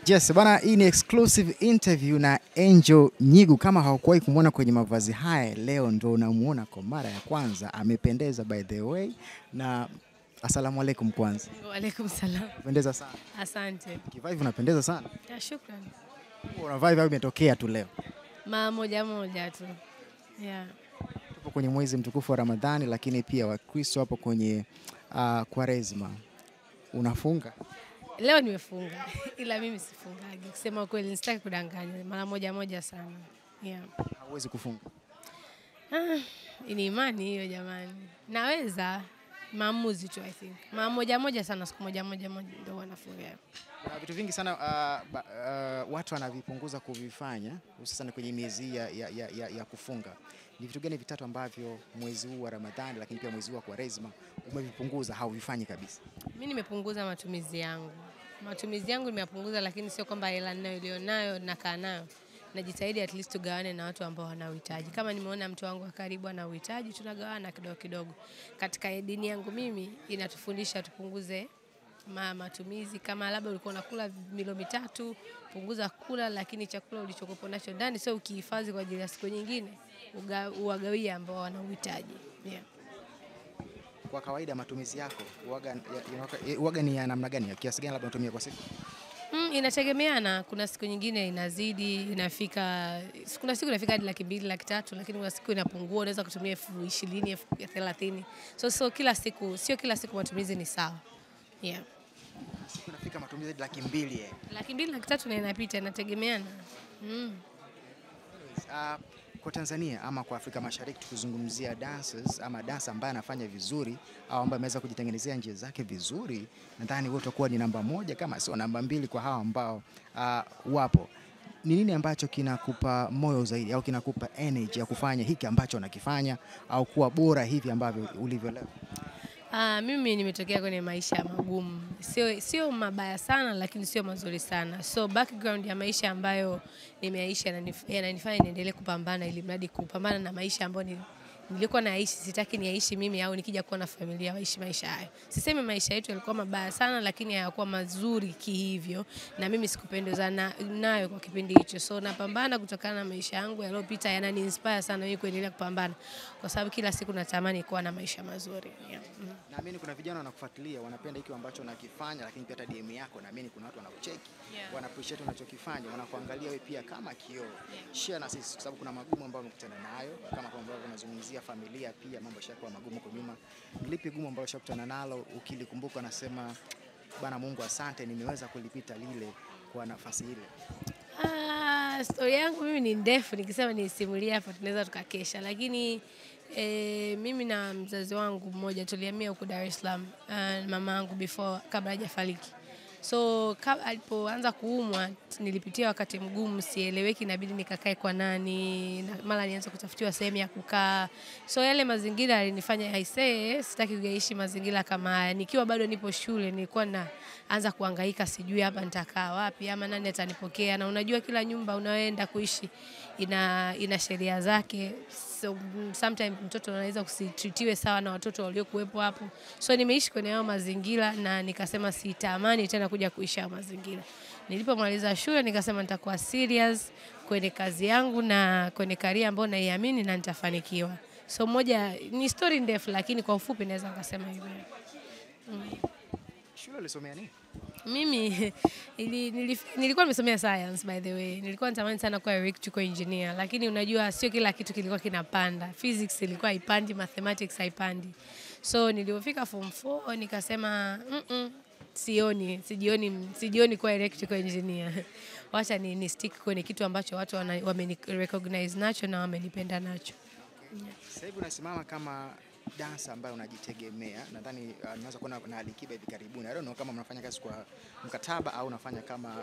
Yes, bana, hii ni exclusive interview na Angel Nyigu. Kama haukuwahi kumwona kwenye mavazi haya, leo ndo unamuona kwa mara ya kwanza. Amependeza by the way. Na asalamu alaykum kwanza. Wa alaykum salam. Unapendeza sana. Asante. Kivai unapendeza sana. Ya shukrani. Unavaa au umetokea tu leo? Moja moja tu. Yeah. Tupo kwenye mwezi mtukufu wa Ramadhani, lakini pia Wakristo hapo kwenye Kwaresma. Unafunga? Leo nimefunga. Ila mimi sifungagi. Kusema kweli sitaki kudanganya. Mara moja moja sana. Yeah. Hauwezi kufunga? Ni imani hiyo jamani. Naweza maamuzi tu I think. Mara moja moja sana, siku moja moja ndio wanafunga. Kuna vitu vingi sana watu wanavipunguza kuvifanya hususan kwenye miezi ya kufunga. Ni vitu gani vitatu ambavyo mwezi huu wa Ramadhani lakini pia mwezi huu wa Kwaresma umevipunguza, hauvifanyi kabisa? Mimi nimepunguza matumizi yangu. Matumizi yangu nimepunguza, lakini sio kwamba hela nilionayo nakaa nayo. Najitahidi at least tugawane na watu ambao wana uhitaji. Kama nimeona mtu wangu wa karibu ana uhitaji, tunagawana kidogo kidogo. Katika dini yangu mimi inatufundisha tupunguze matumizi. Kama labda ulikuwa unakula milo 3, punguza kula, lakini chakula ulichokuwa nacho ndani sio ukihifadhi kwa ajili ya siku nyingine, uwagawie ambao wana uhitaji. Yeah. Kwa kawaida matumizi yako huaga ni ya namna gani? Kiasi gani labda unatumia kwa siku? Inategemeana. Kuna siku nyingine inazidi, inafika, kuna siku inafika hadi 200,000, 300,000, lakini kuna siku inapungua, unaweza kutumia 20,000, 30,000. So kila siku, sio kila siku matumizi ni sawa. Yeah. Siku inafika matumizi hadi 200,000. 200,000, 300,000 na inapita, inategemeana. Kwa Tanzania ama kwa Afrika Mashariki tukizungumzia dancers ama dancer ambaye anafanya vizuri au ambaye ameweza kujitengenezea njia zake vizuri, nadhani wewe utakuwa ni namba 1 kama sio namba 2 kwa hao ambao wapo. Ni nini ambacho kinakupa moyo zaidi au kinakupa energy ya kufanya hiki ambacho unakifanya au kuwa bora hivi ambavyo ulivyo leo? Mimi nimetokea kwenye maisha magumu. Sio mabaya sana, lakini sio mazuri sana. So background ya maisha ambayo nimeishi yananifanya niendelee kupambana, ili mradi kupambana na maisha ambayo nilikuwa naishi. Sitaki niaishi mimi au nikija kuwa na familia waishi maisha hayo. Sisemi maisha yetu yalikuwa mabaya sana, lakini hayakuwa mazuri kihivyo, na mimi sikupendezana nayo kwa kipindi hicho. So napambana kutokana na maisha yangu yaliyopita, yanani inspire sana mimi kuendelea kupambana, kwa sababu kila siku natamani kuwa na maisha mazuri. Yeah. Naamini kuna vijana wanakufuatilia, wanapenda hiki ambacho unakifanya, lakini pia hata DM yako naamini kuna watu wanakucheki, wana appreciate unachokifanya, wanakuangalia wewe pia kama kioo. Share na sisi kwa sababu kuna magumu ambayo umekutana nayo, kama kwa ambavyo tunazungumzia familia, pia mambo yashakuwa magumu kwa nyuma. Lipi gumu ambalo ushakutana nalo ukilikumbuka nasema bana Mungu asante nimeweza kulipita lile kwa nafasi ile? Story yangu mimi ni ndefu, nikisema nisimulie hapa tunaweza tukakesha, lakini mimi na mzazi wangu mmoja tulihamia huko Dar es Salaam, mama yangu kabla hajafariki. So alipoanza kuumwa nilipitia wakati mgumu, sieleweki inabidi nikakae kwa nani, na mara nianza kutafutiwa sehemu ya kukaa. So yale mazingira yalinifanya sitaki kuishi mazingira kama haya. Nikiwa bado nipo shule nilikuwa naanza kuhangaika, sijui hapa nitakaa wapi ama nani atanipokea, na unajua kila nyumba unaoenda kuishi ina sheria zake. So sometimes mtoto anaweza kusitreatiwe sawa na watoto waliokuwepo hapo. So nimeishi kwenye hayo mazingira na nikasema sitamani tena kuja kuishi hayo mazingira. Nilipomaliza shule nikasema nitakuwa serious kwenye kazi yangu na kwenye career ambayo naiamini na nitafanikiwa. So moja ni story ndefu, lakini kwa ufupi naweza kusema hivyo. Shule ulisomea nini? Mimi nilikuwa nimesomea science by the way. Nilikuwa natamani sana kuwa electrical engineer, lakini unajua sio kila kitu kilikuwa kinapanda. Physics ilikuwa haipandi, mathematics haipandi. So nilipofika form 4 nikasema sijioni kuwa electrical engineer. Wacha ni stick kwenye kitu ambacho watu wameni recognize nacho na wamenipenda nacho. Sasa hivi unasimama kama dancer ambaye unajitegemea. Nadhani unaweza kuona na Alikiba hivi karibuni. I don't know kama mnafanya kazi kwa mkataba au unafanya kama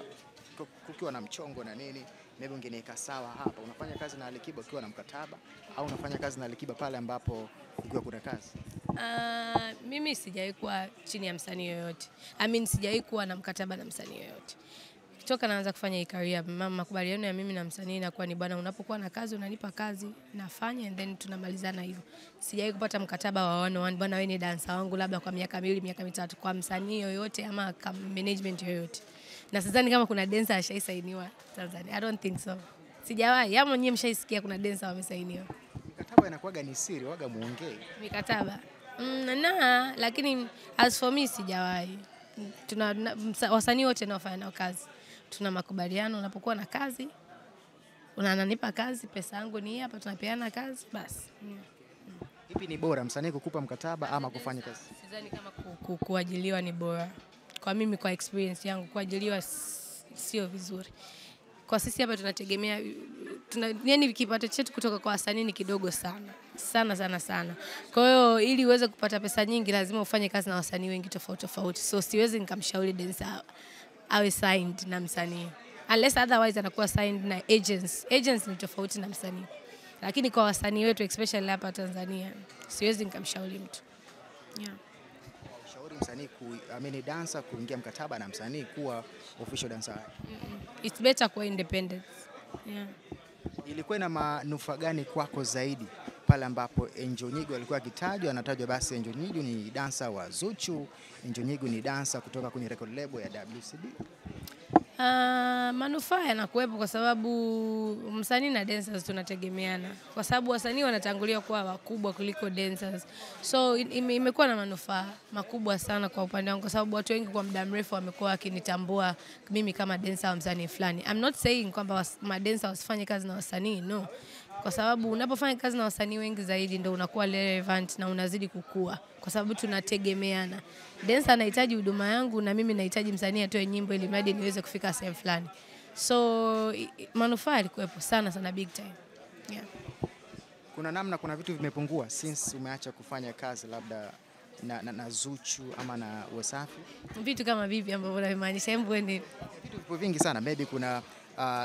kukiwa na mchongo na nini. Maybe ungeniweka sawa hapa. Unafanya kazi na Alikiba ukiwa na mkataba au unafanya kazi na Alikiba pale ambapo ukiwa kuna kazi? Mimi sijawahi kuwa chini ya msanii yoyote. Sijawahi kuwa na mkataba na msanii yoyote. Kutoka naanza kufanya hii career, makubaliano ya mimi na msanii inakuwa ni bwana, unapokuwa na kazi unanipa kazi, nafanya and then tunamalizana hivyo. Sijawahi kupata mkataba wa one bwana wewe ni dancer wangu labda kwa miaka 2, miaka 3 kwa msanii yoyote ama management yoyote. Na sidhani kama kuna dancer ashaisainiwa Tanzania. I don't think so. Sijawahi. Ama nyinyi mshaisikia kuna dancer wamesainiwa? Mikataba inakuwaga ni siri, waga muongee. Mikataba. Lakini as for me sijawahi. Wasanii wote naofanya nao kazi. Tuna makubaliano, unapokuwa na kazi, unanipa kazi, pesa yangu ni hapa, tunapeana kazi, basi. Ipi ni bora, msanii kukupa mkataba ama kufanya kazi? Sidhani kama kuajiliwa ni bora. Kwa mimi, kwa experience yangu, kuajiliwa sio vizuri. Kwa sisi hapa tunategemea yani kipato chetu kutoka kwa wasanii ni kidogo sana. Sana. Kwa hiyo ili uweze kupata pesa nyingi lazima ufanye kazi na wasanii wengi tofauti. So siwezi nikamshauri dancer awe signed na msanii. Unless otherwise anakuwa signed na agents. Agents ni tofauti na msanii. Lakini kwa wasanii wetu especially hapa Tanzania siwezi nikamshauri mtu. Yeah. Shauri msanii dancer kuingia mkataba na msanii kuwa official dancer. It's better kuwa independent. Yeah. Ilikuwa na manufaa gani kwako zaidi pale ambapo Angel Nyigo alikuwa akitajwa, anatajwa basi Angel Nyigo ni dancer wa Zuchu, Angel Nyigo ni dancer kutoka kwenye record label ya WCB? Manufaa yanakuwepo kwa sababu msanii na dancers tunategemeana. Kwa sababu wasanii wanatangulia kuwa wakubwa kuliko dancers. So imekuwa na manufaa makubwa sana kwa upande wangu kwa sababu watu wengi kwa muda mrefu wamekuwa wakinitambua mimi kama dancer wa msanii fulani. I'm not saying kwamba madancer wasifanye kazi na wasanii, no. Kwa sababu unapofanya kazi na wasanii wengi zaidi ndio unakuwa relevant na unazidi kukua kwa sababu tunategemeana. Dancer anahitaji huduma yangu na mimi nahitaji msanii atoe nyimbo ili mradi niweze kufika sehemu fulani. So manufaa yalikuwepo sana big time. Yeah. Kuna vitu vimepungua since umeacha kufanya kazi labda na Zuchu ama na Wasafi? Vitu kama vipi ambavyo unamaanisha? Hebu ni vitu vipo vingi sana. Maybe kuna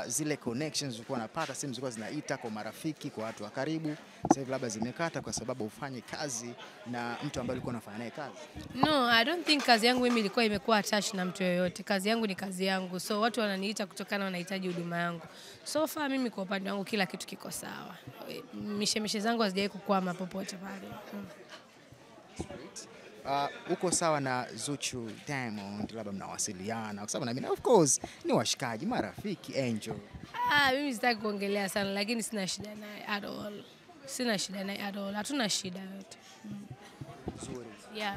zile connections ulikuwa unapata, simu zilikuwa zinaita kwa marafiki, kwa watu wa karibu. Sasa hivi labda zimekata kwa sababu ufanye kazi na mtu ambaye ulikuwa unafanya naye kazi. No, I don't think kazi yangu mimi ilikuwa imekuwa attached na mtu yoyote. Kazi yangu ni kazi yangu. So watu wananiita kutokana wanahitaji huduma yangu. So far mimi kwa upande wangu kila kitu kiko sawa. Mishemishe zangu hazijawahi kukwama popote pale. Uko sawa na Zuchu, Diamond, labda mnawasiliana kwa sababu na mimi of course ni washikaji, marafiki, Angel? Mimi sitaki kuongelea sana lakini sina shida naye at all. Hatuna shida yote. Nzuri. Yeah.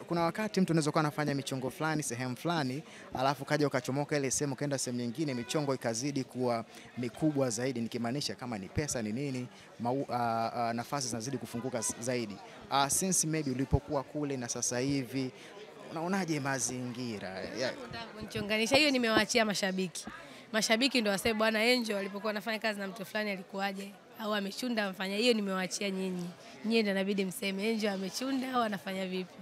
Kuna wakati mtu unaweza kuwa anafanya michongo fulani sehemu fulani, alafu kaja ukachomoka ile sehemu kaenda sehemu nyingine, michongo ikazidi kuwa mikubwa zaidi, nikimaanisha kama ni pesa ni nini, nafasi zinazidi kufunguka zaidi. Since maybe ulipokuwa kule na sasa hivi, unaonaje mazingira? Kunichonganisha hiyo nimewaachia mashabiki. Mashabiki ndio waseme bwana Angel alipokuwa anafanya kazi na mtu fulani alikuwaje au amechunda amfanya. Hiyo nimewaachia nyinyi. Nyinyi ndio inabidi mseme Angel amechunda au anafanya vipi.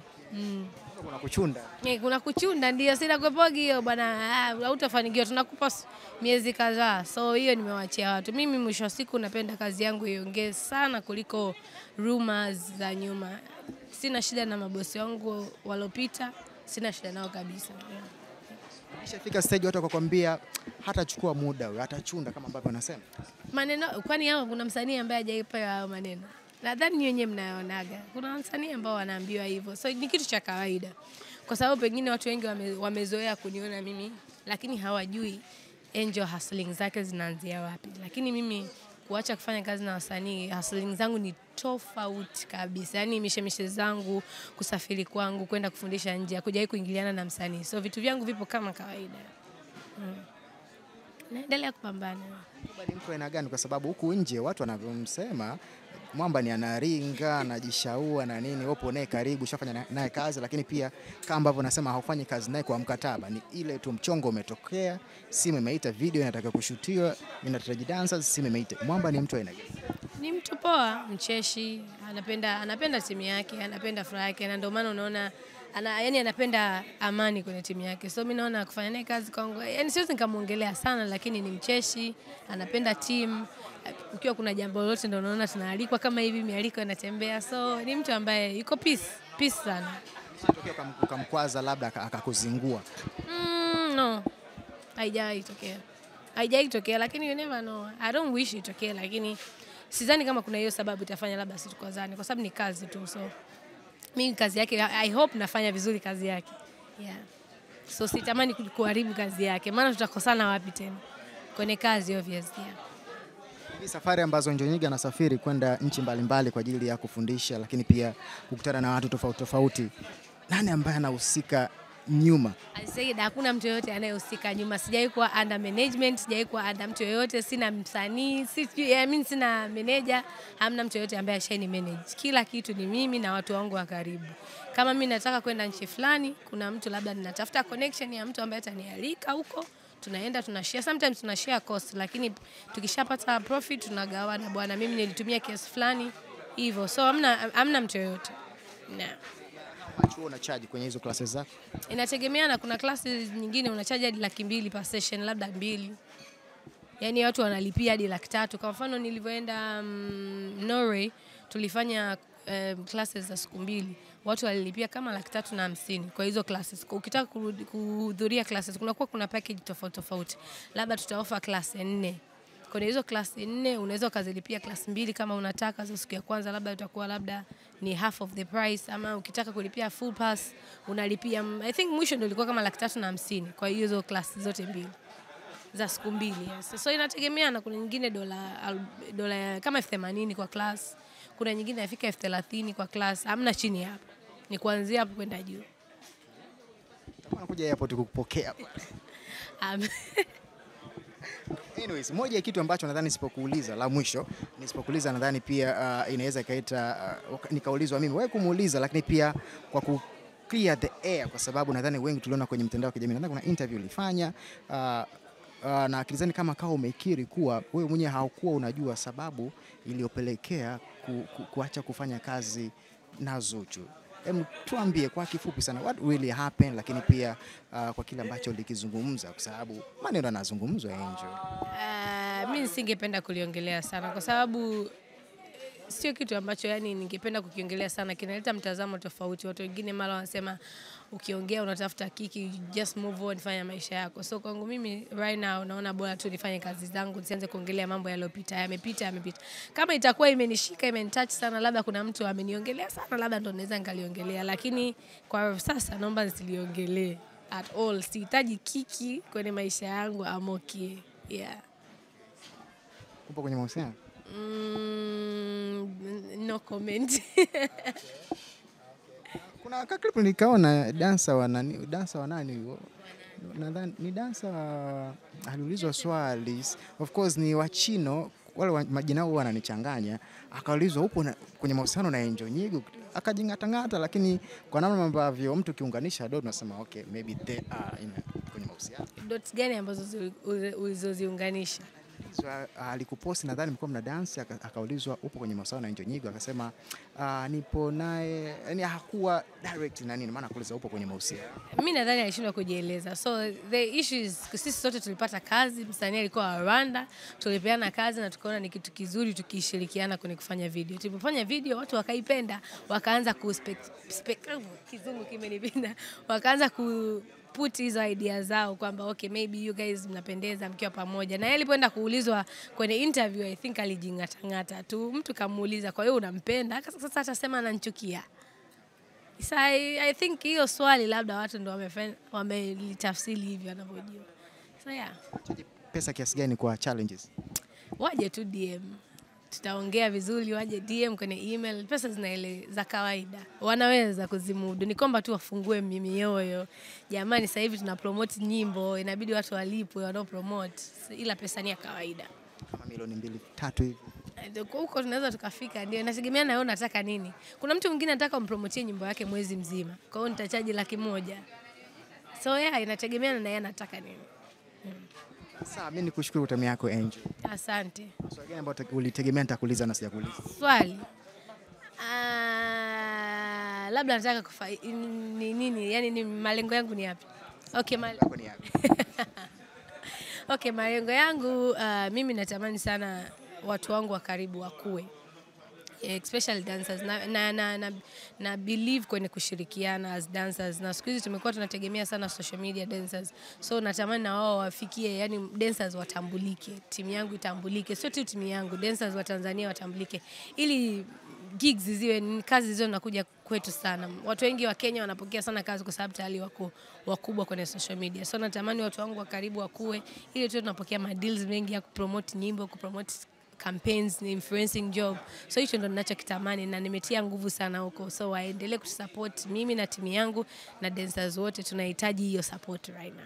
Kuna kuchunda. Kuna kuchunda ndio sina kuepogi hiyo bwana, hautafanikiwa, tunakupa miezi kadhaa. So hiyo nimewaachia watu. Mimi mwisho wa siku napenda kazi yangu iongee sana kuliko rumors za nyuma. Sina shida na mabosi wangu walopita, sina shida nao kabisa. Ishafika stage watu wakakwambia hatachukua muda, hatachunda kama ambavyo wanasema? Maneno kwani hao kuna msanii ambaye hajaipewa hayo maneno? Nadhani wenyewe mnayonaga. Kuna wasanii ambao wanaambiwa hivyo. So ni kitu cha kawaida. Kwa sababu pengine watu wengi wamezoea kuniona mimi lakini hawajui Angel hustling zake zinaanzia wapi. Lakini mimi kuacha kufanya kazi na wasanii, hustling zangu ni tofauti kabisa. Yaani mishemishe zangu, kusafiri kwangu, kwenda kufundisha nje, hakujawahi kuingiliana na msanii. So vitu vyangu vipo kama kawaida. Naendelea kupambana. Ni mtu aina gani? Kwa sababu huku nje watu wanavyomsema mwamba ni anaringa, anajishaua na nini, upo naye karibu, ushafanya naye kazi, lakini pia kama ambavyo nasema haufanyi kazi naye kwa mkataba, ni ile tu mchongo umetokea, simu imeita, video inataka kushutiwa, inahitaji dancers, simu imeita. Mwamba ni mtu aina gani? Ni mtu poa, mcheshi, anapenda timu yake, anapenda furaha yake, na ndio maana unaona yani anapenda amani kwenye timu yake. So mimi naona kufanya naye kazi kwangu, yani siwezi nikamuongelea sana lakini ni mcheshi, anapenda timu. Ukiwa kuna jambo lolote ndio unaona tunaalikwa kama hivi, mialiko inatembea. So ni mtu ambaye yuko peace sana. Unatokea ukamkwaza labda akakuzingua? No. Haijawahi tokea lakini you never know. I don't wish itokee lakini sidhani kama kuna hiyo sababu itafanya labda situkwazane kwa sababu ni kazi tu. So mimi kazi yake I hope nafanya vizuri kazi yake. Yeah. So sitamani kuharibu kazi yake, maana tutakosana wapi tena kwenye kazi obviously. Yeah. Hivi safari ambazo Njonyiga anasafiri kwenda nchi mbalimbali kwa ajili ya kufundisha, lakini pia kukutana na watu tofauti tofauti, nani ambaye anahusika nyuma? Alisaida hakuna mtu yoyote anayehusika nyuma. Sijawahi kuwa under management, sijawahi kuwa under mtu yoyote, sina msanii, sina manager, hamna mtu yoyote ambaye ashani manage. Kila kitu ni mimi na watu wangu wa karibu. Kama mimi nataka kwenda nchi fulani, kuna mtu labda ninatafuta connection ya mtu ambaye atanialika huko, tunaenda tunashare, sometimes tunashare cost, lakini tukishapata profit tunagawana, bwana mimi nilitumia kiasi fulani hivyo. So hamna mtu yoyote. Machuo unacharge kwenye hizo classes zako? Inategemeana, kuna classes nyingine unacharge hadi 200,000 per session, labda 2. Yaani watu wanalipia hadi 300,000. Kwa mfano nilivyoenda Norway tulifanya classes za siku 2. Watu walilipia kama 350,000 kwa hizo classes. Ukitaka kuhudhuria classes kuna package tofauti tofauti. Labda tutaofa class 4. Kwa hizo class 4 unaweza ukazilipia class 2 kama unataka. Za siku ya kwanza labda utakuwa labda ni half of the price, ama ukitaka kulipia full pass unalipia, I think mwisho ndio ilikuwa kama 350,000 kwa hizo class zote 2 za siku 2. Yes. So inategemeana, kuna nyingine dola kama 80,000 kwa class, kuna nyingine inafika 30,000 kwa class, hamna chini hapo. Ni kuanzia hapo kwenda juu. Kama unakuja airport kukupokea. Anyways, moja ya kitu ambacho nadhani nisipokuuliza la mwisho, nisipokuuliza nadhani pia inaweza ikaita nikaulizwa mimi, wewe kumuuliza, lakini pia kwa ku clear the air, kwa sababu nadhani wengi tuliona kwenye mitandao ya kijamii, nadhani kuna interview ulifanya na akilizani kama kao umekiri kuwa wewe mwenyewe haukuwa unajua sababu iliyopelekea kuacha kufanya kazi na Zuchu. Hebu tuambie kwa kifupi sana what really happened, lakini pia kwa kile ambacho ulikizungumza, kwa sababu maneno yanazungumzwa Angel. Mimi nisingependa kuliongelea sana kwa sababu sio kitu ambacho yani ningependa kukiongelea sana, kinaleta mtazamo tofauti. Watu wengine mara wanasema ukiongea unatafuta kiki, just move on, fanya maisha yako. So kwangu mimi right now naona bora tu nifanye kazi zangu, nisianze kuongelea mambo yaliyopita. Yamepita. Kama itakuwa imenishika, imenitouch sana, labda kuna mtu ameniongelea sana, labda ndo naweza nikaliongelea, lakini kwa sasa naomba nisiliongelee at all. Sihitaji kiki kwenye maisha yangu, I'm okay. Yeah. Upo kwenye mahusiano? No comment. Kuna clip nikaona dancer wa nani nadhani ni dancer aliulizwa swali, of course ni Wachino, wale majina wao wananichanganya, akaulizwa upo kwenye mahusiano na Angel Nyigu, akajingatangata, lakini kwa namna ambavyo mtu kiunganisha dot unasema okay, maybe they are kwenye mahusiano. Dots gani ambazo ulizoziunganisha? Alikuposti nadhani mlikuwa mna dance, akaulizwa upo kwenye mahusiano na Angel Nyigu, akasema nipo naye, yani hakuwa direct na nini, maana kuuliza upo kwenye mahusiano. Mimi nadhani alishindwa kujieleza. So the issue is sisi sote tulipata kazi, msanii alikuwa Rwanda, tulipeana kazi na tukaona ni kitu kizuri tukishirikiana kwenye kufanya video. Tulipofanya video watu wakaipenda, wakaanza kizungu kimenipenda, wakaanza put hizo idea zao kwamba okay, maybe you guys mnapendeza mkiwa pamoja. Na yeye alipoenda kuulizwa kwenye interview, I think alijingatangata tu. Mtu kamuuliza kwa hiyo unampenda? Sasa atasema ananichukia. So I think hiyo swali labda watu ndio wamelitafsiri hivyo wanavyojua. So yeah. Pesa kiasi gani kwa challenges? Waje tu DM. Tutaongea vizuri, waje DM kwenye email. Pesa zinaele za kawaida, wanaweza kuzimudu. Ni kwamba tu wafungue mioyo. Jamani, sasa hivi tuna promote nyimbo, inabidi watu walipwe wanao promote, ila pesa ni ya kawaida. Kama milioni 2-3 hivi. Huko tunaweza tukafika, ndio inategemea na wewe unataka nini. Kuna mtu mwingine anataka umpromotie nyimbo yake mwezi mzima, kwa hiyo nitachaji 100,000. So yeah, inategemea na yeye anataka nini. Sasa mimi nikushukuru kwa time yako Angel. Asante. Swali gani ambalo ulitegemea nitakuuliza na sijakuuliza? Swali. Labda nataka nini? Yaani ni malengo yangu ni yapi? Okay, malengo yako ni yapi? Okay, malengo yangu mimi natamani sana watu wangu wa karibu wakue. Especially dancers na believe kwenye kushirikiana as dancers, na siku hizi tumekuwa tunategemea sana social media dancers, so natamani na wao wafikie, yani dancers watambulike, timu yangu itambulike, sio tu timu yangu, dancers wa Tanzania watambulike, ili gigs ziwe kazi zio nakuja kwetu sana. Watu wengi wa Kenya wanapokea sana kazi kwa sababu tayari wako wakubwa kwenye social media. So natamani watu wangu wa karibu wakue ili tu tunapokea deals mengi ya kupromote nyimbo, kupromote campaigns, ni influencing job. So hicho ndo ninachokitamani na nimetia nguvu sana huko. So waendelee kutusupport mimi na timu yangu na dancers wote tunahitaji hiyo support right now.